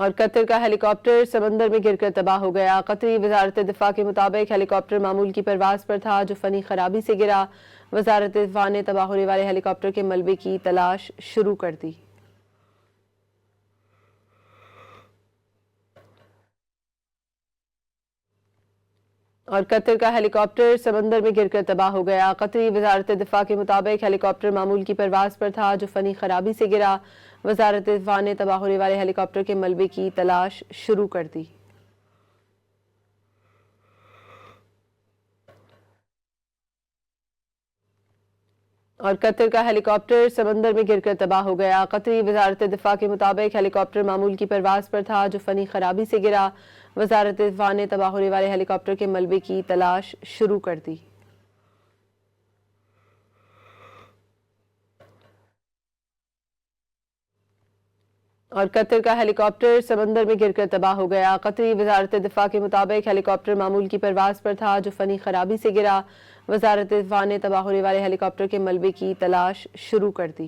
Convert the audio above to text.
اور قطر کا ہیلی کاپٹر سمندر میں گر کر تباہ ہو گیا۔ قطری وزارت دفاع کے مطابق ہیلی کاپٹر معمول کی پرواز پر تھا جو فنی خرابی سے گرا۔ وزارت دفاع نے تباہ ہونے والے ہیلی کاپٹر کے ملبے کی تلاش شروع کر دی۔ اور قطر کا ہیلی کاپٹر سمندر میں گر کر تباہ ہو گیا۔ قطری وزارت دفاع کے مطابق ہیلی کاپٹر معمول کی پرواز پر تھا جو فنی خرابی سے گرا۔ وزارت دفاع نے تباہ ہونے والے ہیلی کاپٹر کے ملبے کی تلاش شروع کر دی۔ اور قطر کا ہیلی کاپٹر سمندر میں گر کر تباہ ہو گیا۔ قطری وزارت دفاع کے مطابق ہیلی کاپٹر معمول کی پرواز پر تھا جو فنی خرابی سے گرا۔ وزارت دفاع نے تباہ ہونے والے ہیلی کاپٹر کے ملبے کی تلاش شروع کر دی۔ اور قطر کا ہیلی کاپٹر سمندر میں گر کر تباہ ہو گیا۔ قطری وزارت دفاع کے مطابق ہیلی کاپٹر معمول کی پرواز پر تھا جو فنی خرابی سے گرا۔ وزارت دفاع نے تباہ ہونے والے ہیلی کاپٹر کے ملبے کی تلاش شروع کر دی۔